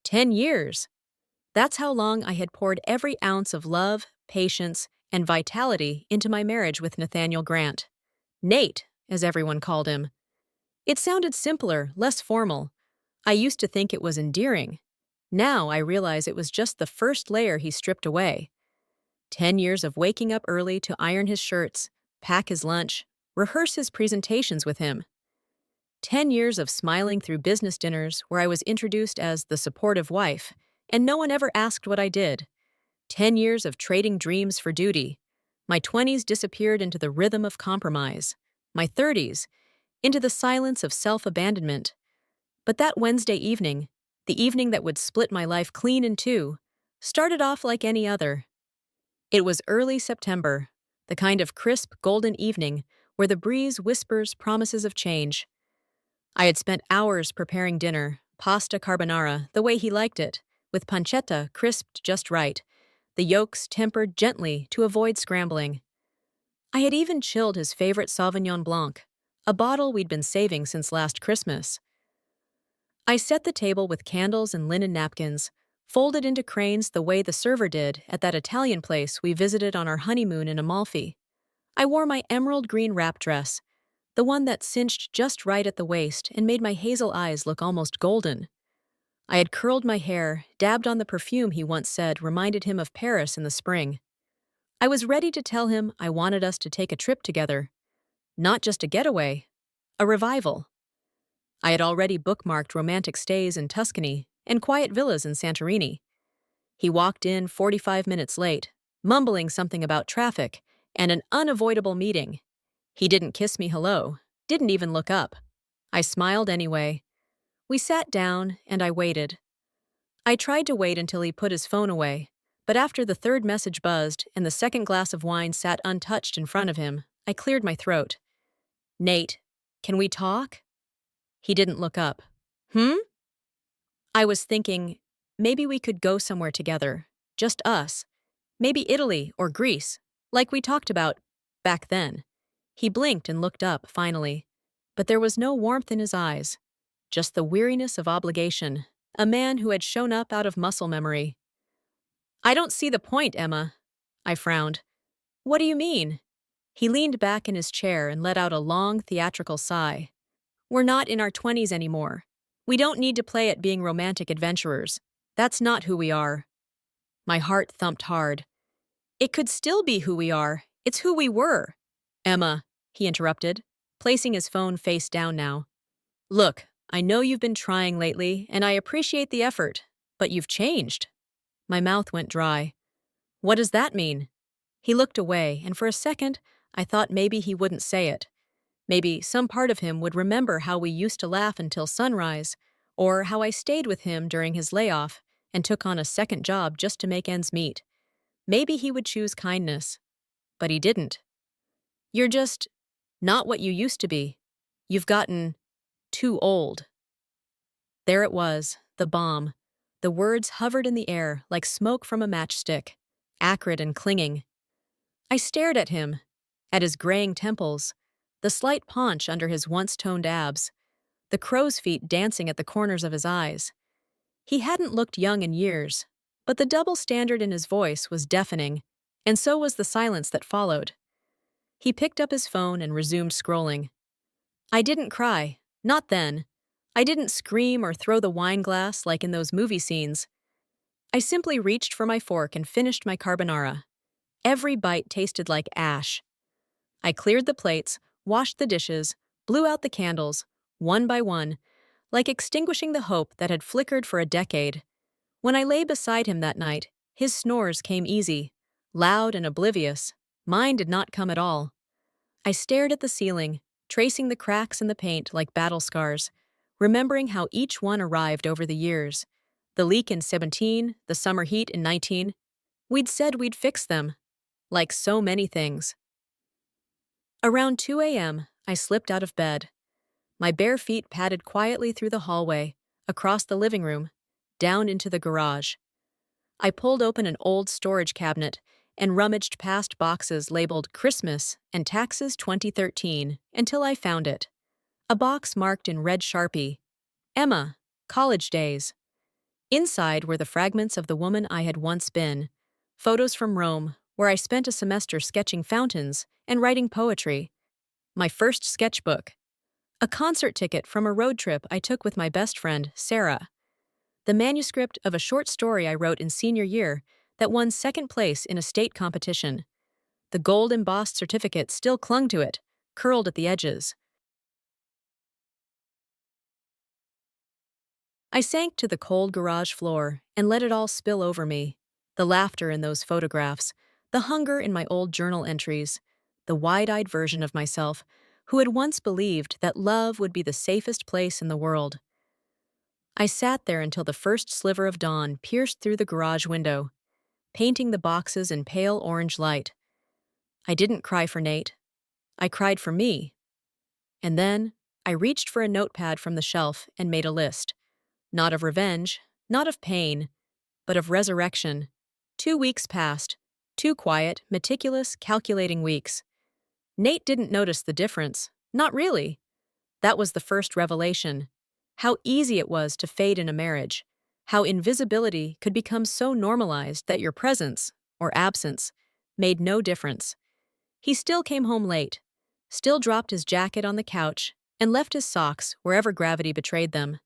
10 years. That's how long I had poured every ounce of love, patience, and vitality into my marriage with Nathaniel Grant. Nate, as everyone called him. It sounded simpler, less formal. I used to think it was endearing. Now I realize it was just the first layer he stripped away. 10 years of waking up early to iron his shirts, pack his lunch, rehearse his presentations with him. 10 years of smiling through business dinners where I was introduced as the supportive wife, and no one ever asked what I did. 10 years of trading dreams for duty. My 20s disappeared into the rhythm of compromise. My 30s, into the silence of self-abandonment. But that Wednesday evening, the evening that would split my life clean in two, started off like any other. It was early September, the kind of crisp, golden evening where the breeze whispers promises of change. I had spent hours preparing dinner, pasta carbonara, the way he liked it, with pancetta crisped just right, the yolks tempered gently to avoid scrambling. I had even chilled his favorite Sauvignon Blanc, a bottle we'd been saving since last Christmas. I set the table with candles and linen napkins, folded into cranes the way the server did at that Italian place we visited on our honeymoon in Amalfi. I wore my emerald green wrap dress, the one that cinched just right at the waist and made my hazel eyes look almost golden. I had curled my hair, dabbed on the perfume he once said reminded him of Paris in the spring. I was ready to tell him I wanted us to take a trip together. Not just a getaway, a revival. I had already bookmarked romantic stays in Tuscany and quiet villas in Santorini. He walked in 45 minutes late, mumbling something about traffic and an unavoidable meeting. He didn't kiss me hello, didn't even look up. I smiled anyway. We sat down, and I waited. I tried to wait until he put his phone away, but after the third message buzzed and the second glass of wine sat untouched in front of him, I cleared my throat. "Nate, can we talk?" He didn't look up. "Hmm?" I was thinking, maybe we could go somewhere together, just us. Maybe Italy or Greece, like we talked about back then. He blinked and looked up, finally. But there was no warmth in his eyes, just the weariness of obligation, a man who had shown up out of muscle memory. "I don't see the point, Emma." I frowned. "What do you mean?" He leaned back in his chair and let out a long, theatrical sigh. "We're not in our 20s anymore. We don't need to play at being romantic adventurers. That's not who we are." My heart thumped hard. "It could still be who we are. It's who we were." "Emma," he interrupted, placing his phone face down now. "Look, I know you've been trying lately, and I appreciate the effort, but you've changed." My mouth went dry. "What does that mean?" He looked away, and for a second, I thought maybe he wouldn't say it. Maybe some part of him would remember how we used to laugh until sunrise, or how I stayed with him during his layoff and took on a second job just to make ends meet. Maybe he would choose kindness. But he didn't. "You're just not what you used to be. You've gotten too old." There it was, the bomb. The words hovered in the air like smoke from a matchstick, acrid and clinging. I stared at him, at his graying temples, the slight paunch under his once-toned abs, the crow's feet dancing at the corners of his eyes. He hadn't looked young in years, but the double standard in his voice was deafening, and so was the silence that followed. He picked up his phone and resumed scrolling. I didn't cry, not then. I didn't scream or throw the wine glass like in those movie scenes. I simply reached for my fork and finished my carbonara. Every bite tasted like ash. I cleared the plates, washed the dishes, blew out the candles, one by one, like extinguishing the hope that had flickered for a decade. When I lay beside him that night, his snores came easy, loud and oblivious. Mine did not come at all. I stared at the ceiling, tracing the cracks in the paint like battle scars, remembering how each one arrived over the years. The leak in 17, the summer heat in 19. We'd said we'd fix them, like so many things. Around 2 a.m., I slipped out of bed. My bare feet padded quietly through the hallway, across the living room, down into the garage. I pulled open an old storage cabinet and rummaged past boxes labeled Christmas and Taxes 2013 until I found it. A box marked in red Sharpie, "Emma, College Days." Inside were the fragments of the woman I had once been, photos from Rome, where I spent a semester sketching fountains and writing poetry, my first sketchbook, a concert ticket from a road trip I took with my best friend, Sarah, the manuscript of a short story I wrote in senior year that won second place in a state competition. The gold embossed certificate still clung to it, curled at the edges. I sank to the cold garage floor and let it all spill over me. The laughter in those photographs, the hunger in my old journal entries, the wide-eyed version of myself who had once believed that love would be the safest place in the world. I sat there until the first sliver of dawn pierced through the garage window, painting the boxes in pale orange light. I didn't cry for Nate. I cried for me. And then, I reached for a notepad from the shelf and made a list. Not of revenge, not of pain, but of resurrection. 2 weeks passed. 2 quiet, meticulous, calculating weeks. Nate didn't notice the difference. Not really. That was the first revelation. How easy it was to fade in a marriage. How invisibility could become so normalized that your presence, or absence, made no difference. He still came home late, still dropped his jacket on the couch, and left his socks wherever gravity betrayed them.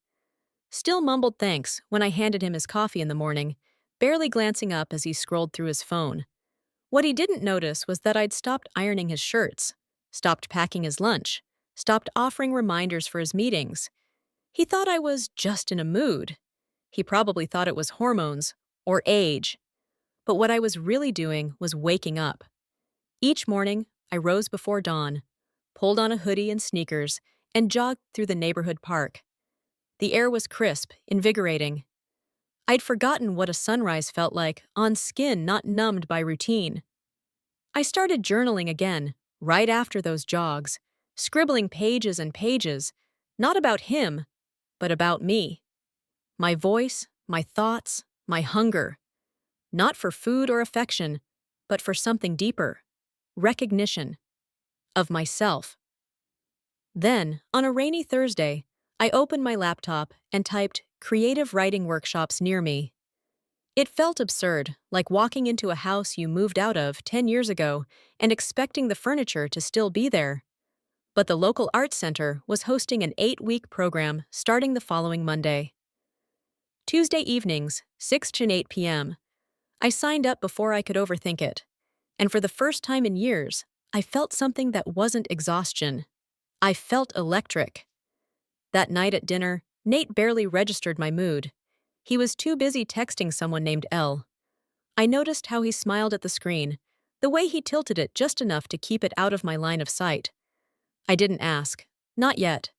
Still mumbled thanks when I handed him his coffee in the morning, barely glancing up as he scrolled through his phone. What he didn't notice was that I'd stopped ironing his shirts, stopped packing his lunch, stopped offering reminders for his meetings. He thought I was just in a mood. He probably thought it was hormones or age. But what I was really doing was waking up. Each morning, I rose before dawn, pulled on a hoodie and sneakers, and jogged through the neighborhood park. The air was crisp, invigorating. I'd forgotten what a sunrise felt like, on skin not numbed by routine. I started journaling again, right after those jogs, scribbling pages and pages, not about him, but about me. My voice, my thoughts, my hunger. Not for food or affection, but for something deeper. Recognition. Of myself. Then, on a rainy Thursday, I opened my laptop and typed creative writing workshops near me. It felt absurd, like walking into a house you moved out of 10 years ago and expecting the furniture to still be there. But the local arts center was hosting an 8-week program starting the following Monday. Tuesday evenings, 6 to 8 p.m. I signed up before I could overthink it. And for the first time in years, I felt something that wasn't exhaustion. I felt electric. That night at dinner, Nate barely registered my mood. He was too busy texting someone named Elle. I noticed how he smiled at the screen, the way he tilted it just enough to keep it out of my line of sight. I didn't ask. Not yet.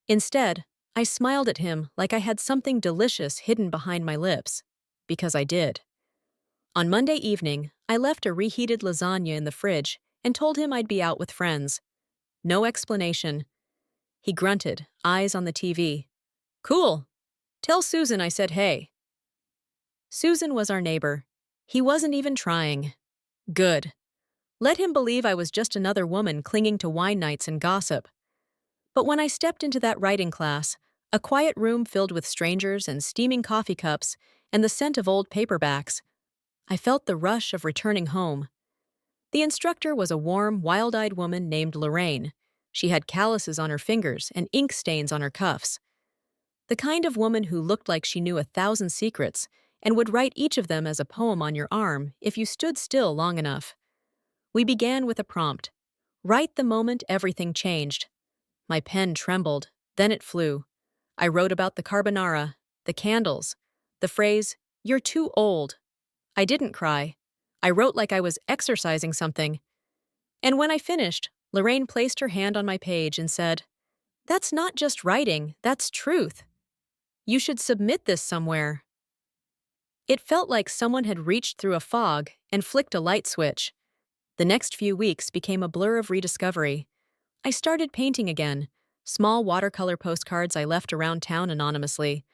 Instead, I smiled at him like I had something delicious hidden behind my lips. Because I did. On Monday evening, I left a reheated lasagna in the fridge and told him I'd be out with friends. No explanation. He grunted, eyes on the TV. Cool. Tell Susan I said hey. Susan was our neighbor. He wasn't even trying. Good. Let him believe I was just another woman clinging to wine nights and gossip. But when I stepped into that writing class, a quiet room filled with strangers and steaming coffee cups and the scent of old paperbacks, I felt the rush of returning home. The instructor was a warm, wild-eyed woman named Lorraine. She had calluses on her fingers and ink stains on her cuffs. The kind of woman who looked like she knew 1,000 secrets and would write each of them as a poem on your arm if you stood still long enough. We began with a prompt. Write the moment everything changed. My pen trembled, then it flew. I wrote about the carbonara, the candles, the phrase, "You're too old." I didn't cry. I wrote like I was exercising something. And when I finished, Lorraine placed her hand on my page and said, "That's not just writing, that's truth. You should submit this somewhere." It felt like someone had reached through a fog and flicked a light switch. The next few weeks became a blur of rediscovery. I started painting again, small watercolor postcards I left around town anonymously,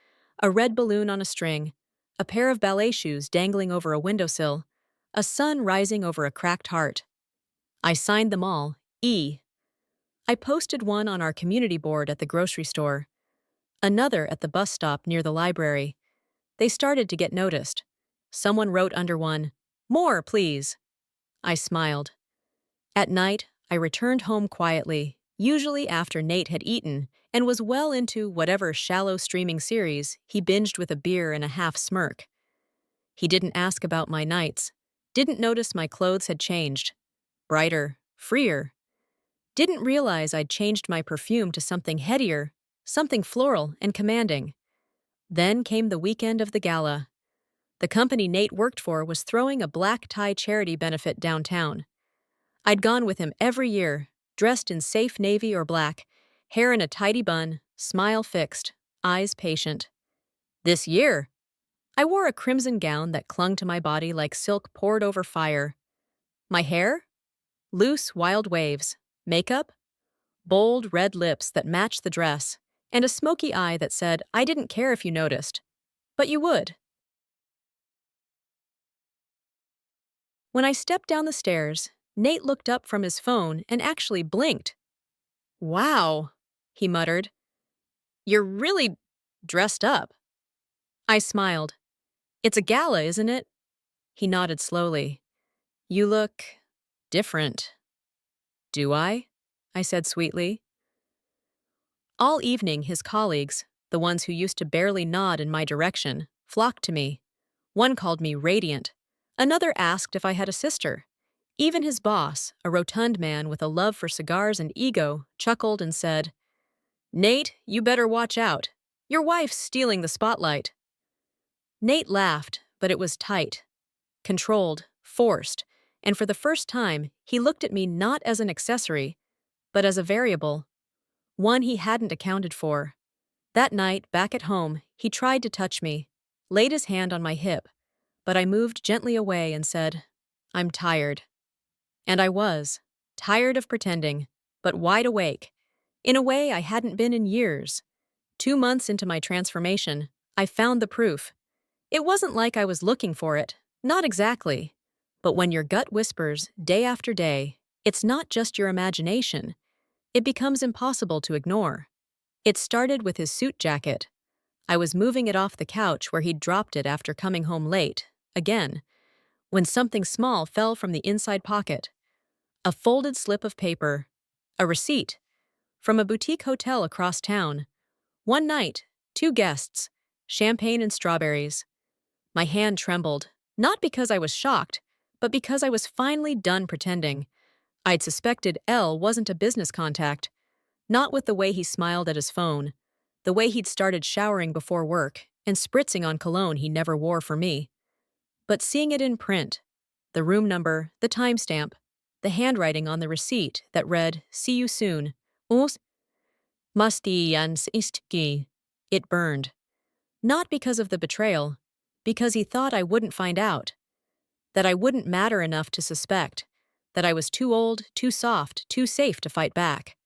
a red balloon on a string, a pair of ballet shoes dangling over a windowsill, a sun rising over a cracked heart. I signed them all, E. I posted one on our community board at the grocery store, another at the bus stop near the library. They started to get noticed. Someone wrote under one, "More, please." I smiled. At night, I returned home quietly, usually after Nate had eaten, and was well into whatever shallow streaming series he binged with a beer and a half smirk. He didn't ask about my nights, didn't notice my clothes had changed. Brighter, freer. Didn't realize I'd changed my perfume to something headier, something floral and commanding. Then came the weekend of the gala. The company Nate worked for was throwing a black tie charity benefit downtown. I'd gone with him every year, dressed in safe navy or black, hair in a tidy bun, smile fixed, eyes patient. This year, I wore a crimson gown that clung to my body like silk poured over fire. My hair? Loose, wild waves. Makeup? Bold, red lips that matched the dress, and a smoky eye that said, "I didn't care if you noticed." But you would. When I stepped down the stairs, Nate looked up from his phone and actually blinked. "Wow," he muttered. "You're really dressed up." I smiled. "It's a gala, isn't it?" He nodded slowly. "You look different." "Do I?" I said sweetly. All evening, his colleagues, the ones who used to barely nod in my direction, flocked to me. One called me radiant. Another asked if I had a sister. Even his boss, a rotund man with a love for cigars and ego, chuckled and said, "Nate, you better watch out. Your wife's stealing the spotlight." Nate laughed, but it was tight, controlled, forced, and for the first time, he looked at me not as an accessory, but as a variable, one he hadn't accounted for. That night, back at home, he tried to touch me, laid his hand on my hip, but I moved gently away and said, "I'm tired." And I was, tired of pretending, but wide awake, in a way I hadn't been in years. 2 months into my transformation, I found the proof. It wasn't like I was looking for it, not exactly. But when your gut whispers, day after day, it's not just your imagination, it becomes impossible to ignore. It started with his suit jacket. I was moving it off the couch where he'd dropped it after coming home late, again, when something small fell from the inside pocket. A folded slip of paper. A receipt. From a boutique hotel across town. One night, 2 guests. Champagne and strawberries. My hand trembled, not because I was shocked, but because I was finally done pretending. I'd suspected L wasn't a business contact. Not with the way he smiled at his phone, the way he'd started showering before work and spritzing on cologne he never wore for me. But seeing it in print, the room number, the timestamp, the handwriting on the receipt that read, "See you soon," Us Mustianski, it burned. Not because of the betrayal, because he thought I wouldn't find out, that I wouldn't matter enough to suspect, that I was too old, too soft, too safe to fight back.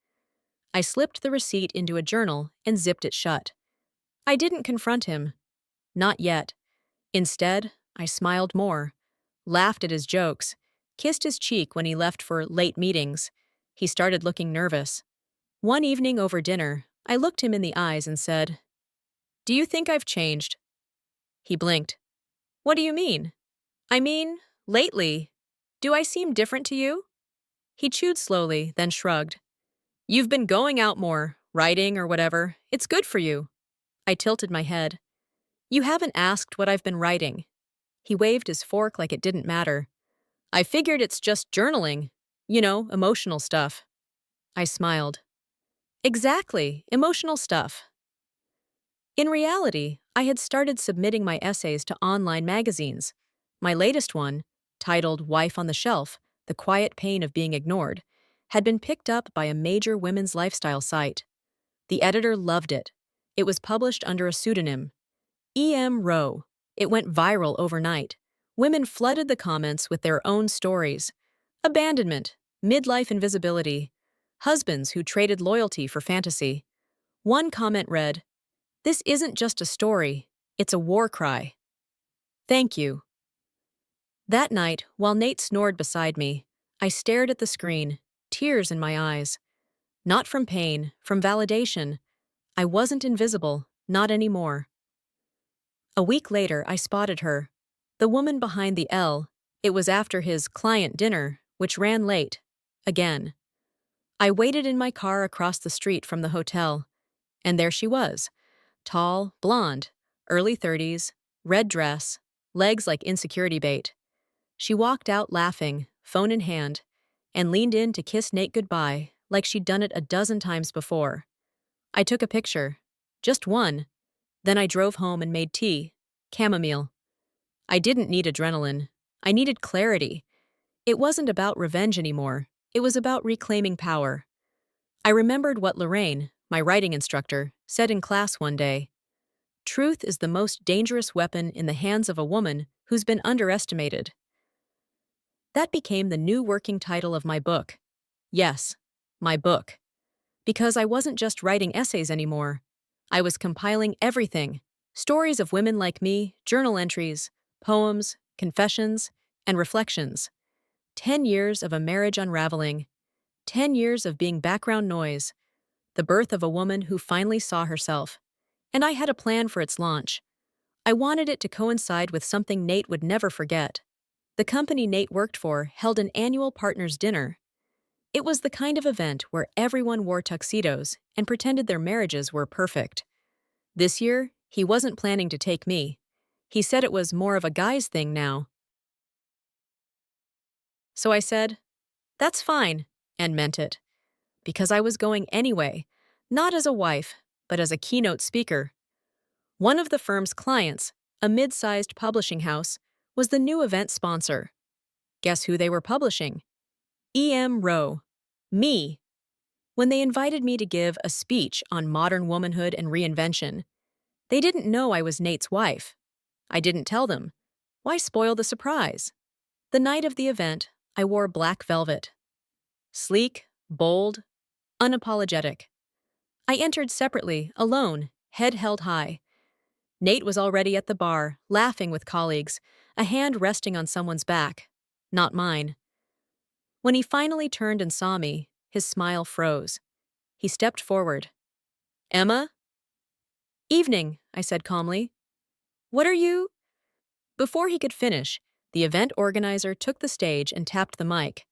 I slipped the receipt into a journal and zipped it shut. I didn't confront him. Not yet. Instead, I smiled more, laughed at his jokes, kissed his cheek when he left for late meetings. He started looking nervous. One evening over dinner, I looked him in the eyes and said, "Do you think I've changed?" He blinked. "What do you mean?" "I mean, lately. Do I seem different to you?" He chewed slowly, then shrugged. "You've been going out more, writing or whatever. It's good for you." I tilted my head. "You haven't asked what I've been writing." He waved his fork like it didn't matter. "I figured it's just journaling. You know, emotional stuff." I smiled. "Exactly, emotional stuff." In reality, I had started submitting my essays to online magazines. My latest one, titled "Wife on the Shelf: The Quiet Pain of Being Ignored," had been picked up by a major women's lifestyle site. The editor loved it. It was published under a pseudonym, E.M. Rowe. It went viral overnight. Women flooded the comments with their own stories. Abandonment, midlife invisibility, husbands who traded loyalty for fantasy. One comment read, "This isn't just a story, it's a war cry." Thank you. That night, while Nate snored beside me, I stared at the screen, tears in my eyes. Not from pain, from validation. I wasn't invisible, not anymore. A week later, I spotted her. The woman behind the L. It was after his client dinner, which ran late. Again. I waited in my car across the street from the hotel, and there she was. Tall, blonde, early 30s, red dress, legs like insecurity bait. She walked out laughing, phone in hand, and leaned in to kiss Nate goodbye like she'd done it a dozen times before. I took a picture. Just one. Then I drove home and made tea. Chamomile. I didn't need adrenaline. I needed clarity. It wasn't about revenge anymore. It was about reclaiming power. I remembered what Lorraine, my writing instructor, said in class one day. Truth is the most dangerous weapon in the hands of a woman who's been underestimated. That became the new working title of my book. Yes, my book. Because I wasn't just writing essays anymore. I was compiling everything. Stories of women like me, journal entries, poems, confessions, and reflections. 10 years of a marriage unraveling. 10 years of being background noise. The birth of a woman who finally saw herself. And I had a plan for its launch. I wanted it to coincide with something Nate would never forget. The company Nate worked for held an annual partners' dinner. It was the kind of event where everyone wore tuxedos and pretended their marriages were perfect. This year, he wasn't planning to take me. He said it was more of a guy's thing now. So I said, "That's fine," and meant it. Because I was going anyway, not as a wife, but as a keynote speaker. One of the firm's clients, a mid-sized publishing house, was the new event sponsor. Guess who they were publishing? E.M. Rowe. Me. When they invited me to give a speech on modern womanhood and reinvention, they didn't know I was Nate's wife. I didn't tell them. Why spoil the surprise? The night of the event, I wore black velvet. Sleek, bold, unapologetic. I entered separately, alone, head held high. Nate was already at the bar, laughing with colleagues, a hand resting on someone's back. Not mine. When he finally turned and saw me, his smile froze. He stepped forward. "Emma?" "Evening," I said calmly. "What are you—" Before he could finish, the event organizer took the stage and tapped the mic.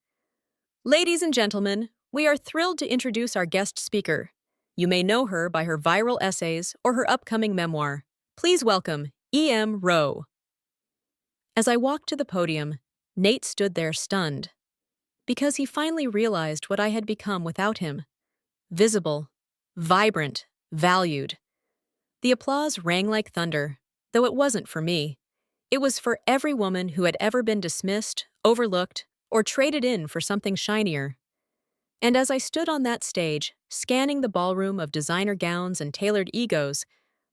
"Ladies and gentlemen, we are thrilled to introduce our guest speaker. You may know her by her viral essays or her upcoming memoir. Please welcome E.M. Rowe." As I walked to the podium, Nate stood there stunned. Because he finally realized what I had become without him. Visible, vibrant, valued. The applause rang like thunder, though it wasn't for me. It was for every woman who had ever been dismissed, overlooked, or traded in for something shinier. And as I stood on that stage, scanning the ballroom of designer gowns and tailored egos,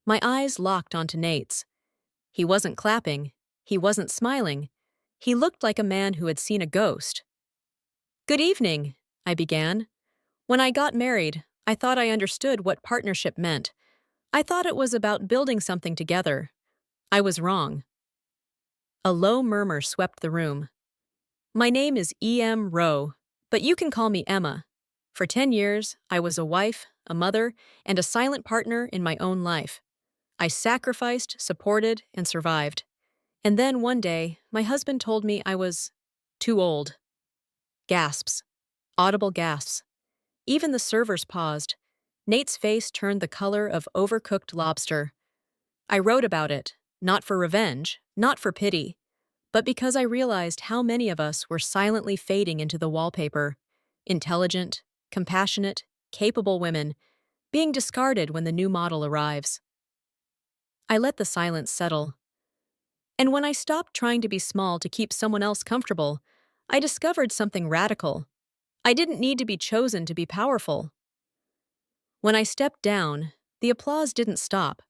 my eyes locked onto Nate's. He wasn't clapping. He wasn't smiling. He looked like a man who had seen a ghost. "Good evening," I began. "When I got married, I thought I understood what partnership meant. I thought it was about building something together. I was wrong." A low murmur swept the room. "My name is E.M. Rowe, but you can call me Emma. For 10 years, I was a wife, a mother, and a silent partner in my own life. I sacrificed, supported, and survived. And then one day, my husband told me I was too old." Gasps. Audible gasps. Even the servers paused. Nate's face turned the color of overcooked lobster. I wrote about it, not for revenge, not for pity, but because I realized how many of us were silently fading into the wallpaper. Intelligent, compassionate, capable women, being discarded when the new model arrives. I let the silence settle. And when I stopped trying to be small to keep someone else comfortable, I discovered something radical. I didn't need to be chosen to be powerful. When I stepped down, the applause didn't stop.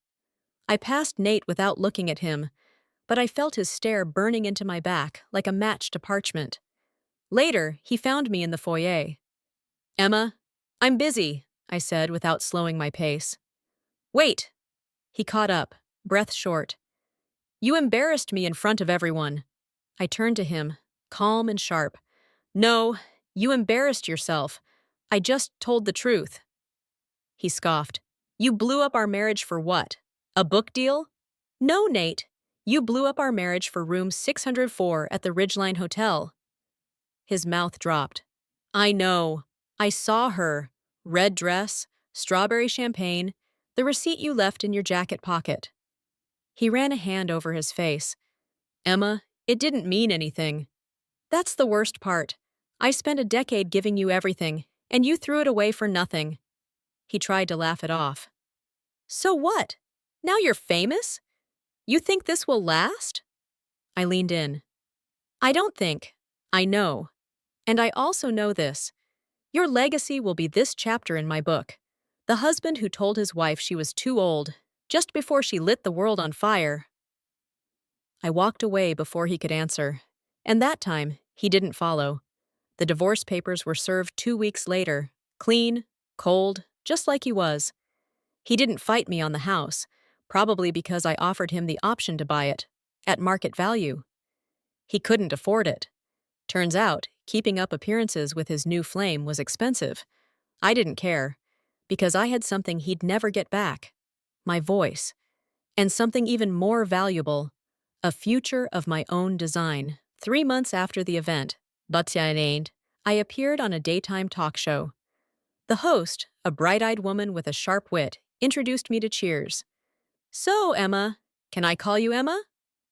I passed Nate without looking at him, but I felt his stare burning into my back like a match to parchment. Later, he found me in the foyer. "Emma, I'm busy," I said without slowing my pace. "Wait." He caught up, breath short. "You embarrassed me in front of everyone." I turned to him, calm and sharp. "No, you embarrassed yourself. I just told the truth." He scoffed. "You blew up our marriage for what? A book deal?" No, Nate. You blew up our marriage for room 604 at the Ridgeline Hotel. His mouth dropped. I know. I saw her. Red dress, strawberry champagne, the receipt you left in your jacket pocket. He ran a hand over his face. Emma, it didn't mean anything. That's the worst part. I spent a decade giving you everything, and you threw it away for nothing. He tried to laugh it off. So what? Now you're famous? You think this will last? I leaned in. I don't think. I know. And I also know this. Your legacy will be this chapter in my book. The husband who told his wife she was too old, just before she lit the world on fire. I walked away before he could answer. And that time, he didn't follow. The divorce papers were served 2 weeks later. Clean, cold, just like he was. He didn't fight me on the house, probably because I offered him the option to buy it, at market value. He couldn't afford it. Turns out, keeping up appearances with his new flame was expensive. I didn't care, because I had something he'd never get back. My voice. And something even more valuable. A future of my own design. 3 months after the event, I appeared on a daytime talk show. The host, a bright-eyed woman with a sharp wit, introduced me to Cheers. So, Emma, can I call you Emma?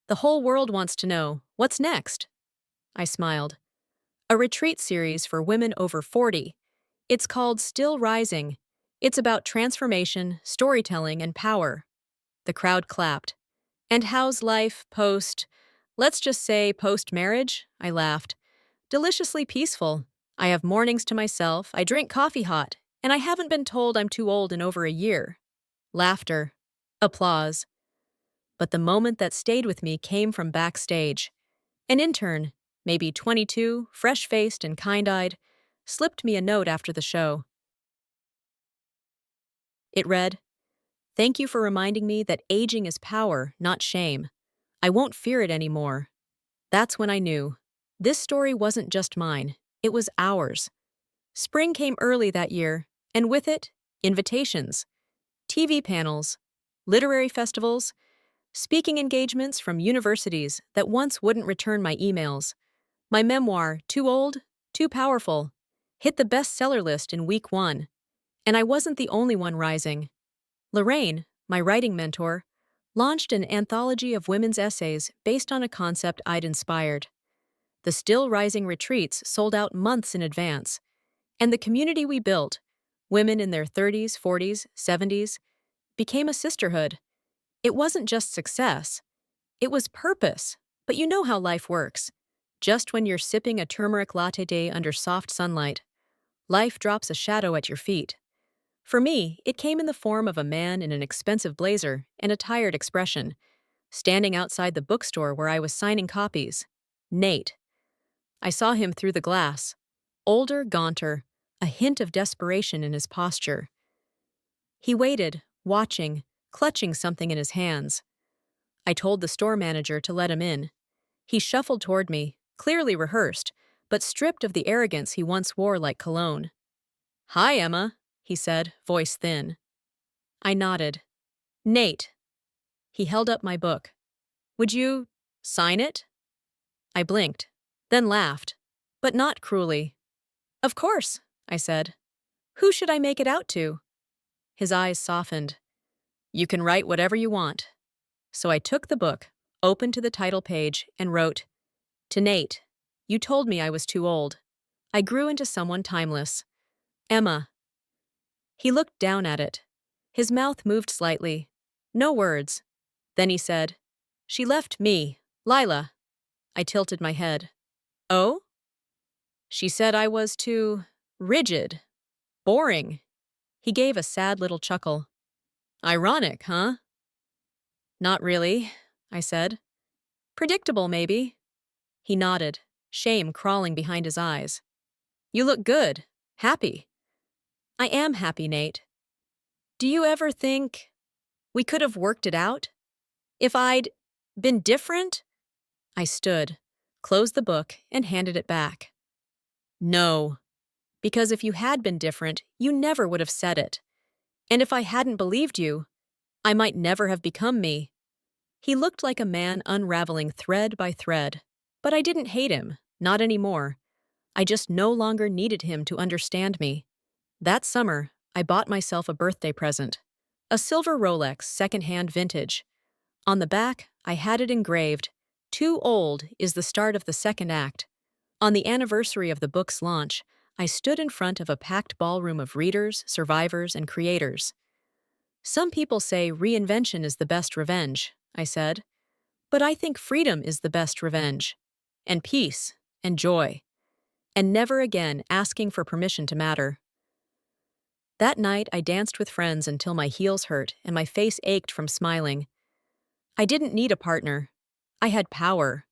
The whole world wants to know, what's next? I smiled. A retreat series for women over 40. It's called Still Rising. It's about transformation, storytelling, and power. The crowd clapped. And how's life let's just say post-marriage? I laughed. Deliciously peaceful. I have mornings to myself, I drink coffee hot, and I haven't been told I'm too old in over a year. Laughter. Applause. But the moment that stayed with me came from backstage. An intern, maybe 22, fresh-faced and kind-eyed, slipped me a note after the show. It read, "Thank you for reminding me that aging is power, not shame. I won't fear it anymore." That's when I knew. This story wasn't just mine, it was ours. Spring came early that year, and with it, invitations, TV panels, literary festivals, speaking engagements from universities that once wouldn't return my emails. My memoir, Too Old, Too Powerful, hit the bestseller list in week 1. And I wasn't the only one rising. Lorraine, my writing mentor, launched an anthology of women's essays based on a concept I'd inspired. The Still Rising retreats sold out months in advance. And the community we built, women in their 30s, 40s, 70s, became a sisterhood. It wasn't just success. It was purpose. But you know how life works. Just when you're sipping a turmeric latte day under soft sunlight, life drops a shadow at your feet. For me, it came in the form of a man in an expensive blazer and a tired expression, standing outside the bookstore where I was signing copies. Nate. I saw him through the glass. Older, gaunter, a hint of desperation in his posture. He waited, watching, clutching something in his hands. I told the store manager to let him in. He shuffled toward me, clearly rehearsed, but stripped of the arrogance he once wore like cologne. "Hi, Emma," he said, voice thin. I nodded. "Nate." He held up my book. "Would you sign it?" I blinked, then laughed, but not cruelly. "Of course," I said. "Who should I make it out to?" His eyes softened. "You can write whatever you want." So I took the book, opened to the title page, and wrote, "To Nate, you told me I was too old. I grew into someone timeless. Emma." He looked down at it. His mouth moved slightly. No words. Then he said, "She left me, Lila." I tilted my head. "Oh?" "She said I was too rigid, boring." He gave a sad little chuckle. "Ironic, huh?" "Not really," I said. "Predictable, maybe." He nodded, shame crawling behind his eyes. "You look good. Happy." "I am happy, Nate. Do you ever think we could have worked it out? If I'd been different?" I stood, closed the book, and handed it back. "No. Because if you had been different, you never would have said it. And if I hadn't believed you, I might never have become me. He looked like a man unraveling thread by thread. But I didn't hate him, not anymore. I just no longer needed him to understand me. That summer, I bought myself a birthday present. A silver Rolex, secondhand vintage. On the back, I had it engraved, "Too old is the start of the second act." On the anniversary of the book's launch, I stood in front of a packed ballroom of readers, survivors, and creators. Some people say reinvention is the best revenge, I said. But I think freedom is the best revenge. And peace, and joy. And never again asking for permission to matter. That night, I danced with friends until my heels hurt and my face ached from smiling. I didn't need a partner. I had power.